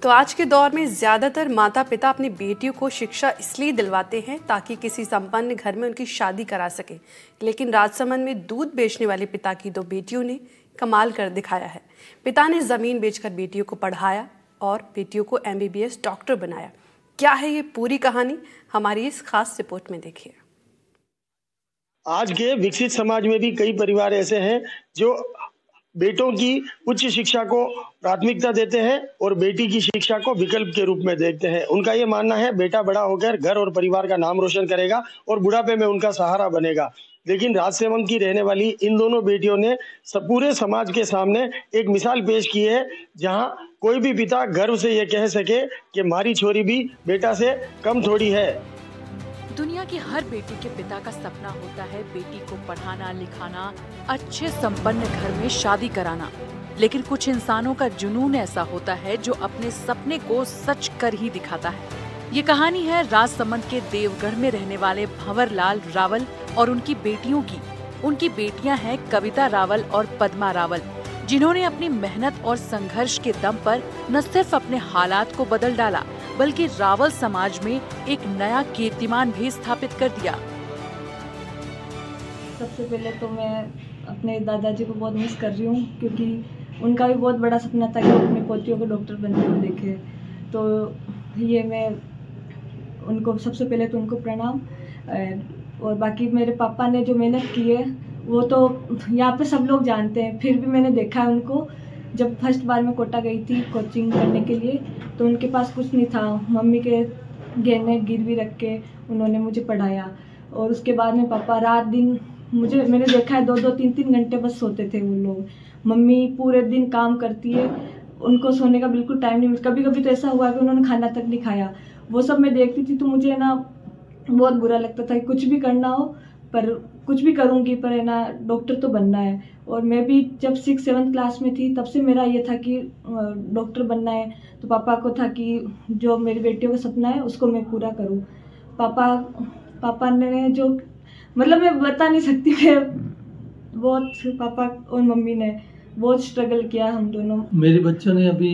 तो आज के दौर में ज़्यादातर माता पिता अपनी बेटियों को शिक्षा इसलिए दिलवाते हैं ताकि किसी संपन्न घर में उनकी शादी करा सके। लेकिन राजसमंद में दूध बेचने वाले पिता की दो बेटियों ने कमाल कर दिखाया है। पिता ने ज़मीन बेचकर बेटियों को पढ़ाया और बेटियों को MBBS डॉक्टर बनाया। क्या है ये पूरी कहानी, हमारी इस खास रिपोर्ट में देखिए। आज के विकसित समाज में भी कई परिवार ऐसे हैं जो बेटों की उच्च शिक्षा को प्राथमिकता देते हैं और बेटी की शिक्षा को विकल्प के रूप में देखते हैं। उनका ये मानना है बेटा बड़ा होकर घर और परिवार का नाम रोशन करेगा और बुढ़ापे में उनका सहारा बनेगा। लेकिन राजसमंद की रहने वाली इन दोनों बेटियों ने पूरे समाज के सामने एक मिसाल पेश की है, जहां कोई भी पिता गर्व से ये कह सके कि हमारी छोरी भी बेटा से कम थोड़ी है। दुनिया की हर बेटी के पिता का सपना होता है बेटी को पढ़ाना लिखाना, अच्छे संपन्न घर में शादी कराना। लेकिन कुछ इंसानों का जुनून ऐसा होता है जो अपने सपने को सच कर ही दिखाता है। ये कहानी है राजसमंद के देवगढ़ में रहने वाले भंवरलाल रावल और उनकी बेटियों की। उनकी बेटियां हैं कविता रावल और पद्मा रावल, जिन्होंने अपनी मेहनत और संघर्ष के दम पर न सिर्फ अपने हालात को बदल डाला बल्कि रावल समाज में एक नया कीर्तिमान भी स्थापित कर दिया। सबसे पहले तो मैं अपने दादाजी को बहुत मिस कर रही हूँ, क्योंकि उनका भी बहुत बड़ा सपना था कि वो अपनी पोतियों को डॉक्टर बनते हुए देखे। तो ये मैं उनको सबसे पहले तो उनको प्रणाम। और बाकी मेरे पापा ने जो मेहनत की है वो तो यहाँ पे सब लोग जानते हैं, फिर भी मैंने देखा है उनको। जब फर्स्ट बार मैं कोटा गई थी कोचिंग करने के लिए तो उनके पास कुछ नहीं था, मम्मी के गहने गिरवी रख के उन्होंने मुझे पढ़ाया। और उसके बाद में पापा रात दिन मैंने देखा है 2-2, 3-3 घंटे बस सोते थे वो लोग। मम्मी पूरे दिन काम करती है, उनको सोने का बिल्कुल टाइम नहीं मिलता। कभी कभी तो ऐसा हुआ कि उन्होंने खाना तक नहीं खाया। वो सब मैं देखती थी तो मुझे ना बहुत बुरा लगता था कि कुछ भी करना हो पर कुछ भी करूँगी पर है ना डॉक्टर तो बनना है। और मैं भी जब 6-7 क्लास में थी तब से मेरा ये था कि डॉक्टर बनना है। तो पापा को था कि जो मेरी बेटियों का सपना है उसको मैं पूरा करूँ। पापा ने जो मतलब मैं बता नहीं सकती, मैं बहुत पापा और मम्मी ने बहुत स्ट्रगल किया हम दोनों। मेरे बच्चों ने अभी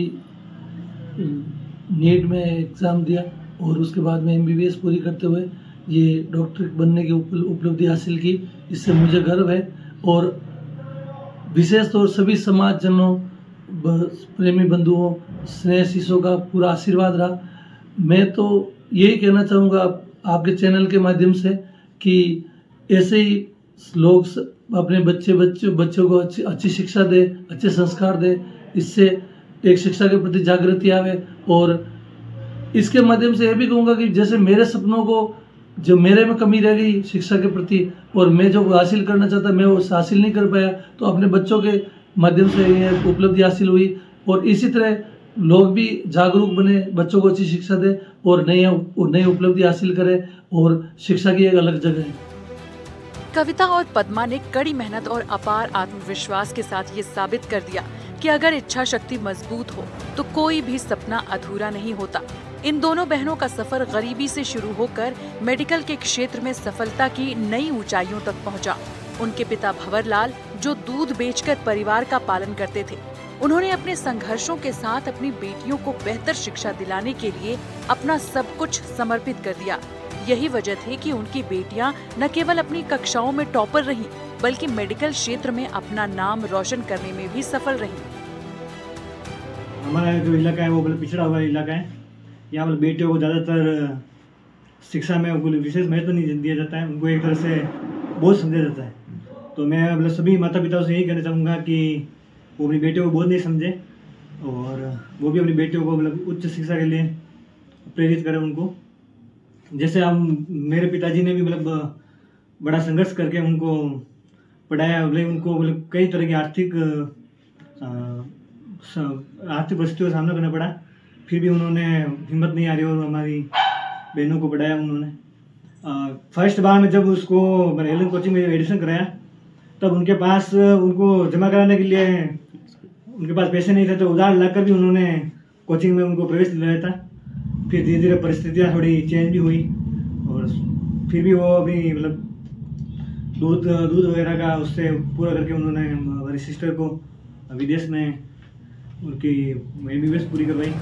नीट में एग्ज़ाम दिया और उसके बाद में MBBS पूरी करते हुए ये डॉक्टर बनने की उपलब्धि हासिल की। इससे मुझे गर्व है और विशेष तौर सभी समाजजनों, प्रेमी बंधुओं, स्नेह शिष्यों का पूरा आशीर्वाद रहा। मैं तो यही कहना चाहूँगा आपके चैनल के माध्यम से कि ऐसे ही लोग अपने बच्चों को अच्छी शिक्षा दे, अच्छे संस्कार दे। इससे एक शिक्षा के प्रति जागृति आवे। और इसके माध्यम से यह भी कहूँगा कि जैसे मेरे सपनों को जो मेरे में कमी रह गई शिक्षा के प्रति और मैं जो हासिल करना चाहता मैं वो हासिल नहीं कर पाया, तो अपने बच्चों के माध्यम से ये उपलब्धि हासिल हुई। और इसी तरह लोग भी जागरूक बने, बच्चों को अच्छी शिक्षा दे और नई उपलब्धि हासिल करें और शिक्षा की एक अलग जगह है। कविता और पद्मा ने कड़ी मेहनत और अपार आत्मविश्वास के साथ ये साबित कर दिया कि अगर इच्छा शक्ति मजबूत हो तो कोई भी सपना अधूरा नहीं होता। इन दोनों बहनों का सफर गरीबी से शुरू होकर मेडिकल के क्षेत्र में सफलता की नई ऊंचाइयों तक पहुंचा। उनके पिता भंवरलाल जो दूध बेचकर परिवार का पालन करते थे, उन्होंने अपने संघर्षों के साथ अपनी बेटियों को बेहतर शिक्षा दिलाने के लिए अपना सब कुछ समर्पित कर दिया। यही वजह थी कि उनकी बेटियां न केवल अपनी कक्षाओं में टॉपर रहीं, बल्कि मेडिकल क्षेत्र में अपना नाम रोशन करने में भी सफल रहीं। हमारा जो इलाका है वो बहुत पिछड़ा हुआ इलाका है। यहाँ पर बेटियों को ज़्यादातर शिक्षा में विशेष महत्व नहीं दिया जाता है, उनको एक तरह से बोझ समझा जाता है। तो मैं मतलब सभी माता पिताओं से यही कहना चाहूँगा कि वो अपनी बेटियों को बोझ नहीं समझे और वो भी अपनी बेटियों को मतलब उच्च शिक्षा के लिए प्रेरित करें उनको। जैसे हम मेरे पिताजी ने भी मतलब बड़ा संघर्ष करके उनको पढ़ाया, उनको मतलब कई तरह की आर्थिक परिस्थितियों का सामना करना पड़ा, फिर भी उन्होंने हिम्मत नहीं हारी और हमारी बहनों को पढ़ाया उन्होंने। फर्स्ट बार में जब उसको मैंने एलन कोचिंग में एडमिशन कराया तब उनके पास उनको जमा कराने के लिए उनके पास पैसे नहीं थे, तो उधार लाकर भी उन्होंने कोचिंग में उनको प्रवेश दिलाया था। फिर धीरे धीरे परिस्थितियाँ थोड़ी चेंज भी हुई और फिर भी वो अभी मतलब दूध वगैरह का उससे पूरा करके उन्होंने हमारी सिस्टर को विदेश में उनकी MBBS पूरी करवाई।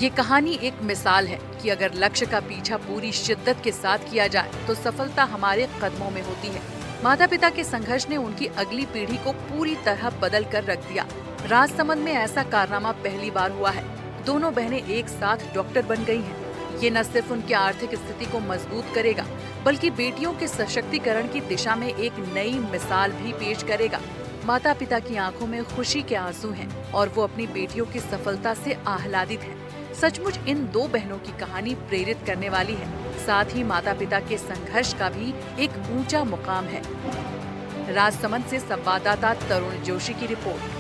ये कहानी एक मिसाल है कि अगर लक्ष्य का पीछा पूरी शिद्दत के साथ किया जाए तो सफलता हमारे कदमों में होती है। माता पिता के संघर्ष ने उनकी अगली पीढ़ी को पूरी तरह बदल कर रख दिया। राजसमंद में ऐसा कारनामा पहली बार हुआ है। दोनों बहनें एक साथ डॉक्टर बन गई हैं। ये न सिर्फ उनकी आर्थिक स्थिति को मजबूत करेगा, बल्कि बेटियों के सशक्तिकरण की दिशा में एक नई मिसाल भी पेश करेगा। माता पिता की आंखों में खुशी के आंसू हैं और वो अपनी बेटियों की सफलता से आह्लादित हैं। सचमुच इन दो बहनों की कहानी प्रेरित करने वाली है। साथ ही माता पिता के संघर्ष का भी एक ऊंचा मुकाम है। राजसमंद से संवाददाता तरुण जोशी की रिपोर्ट।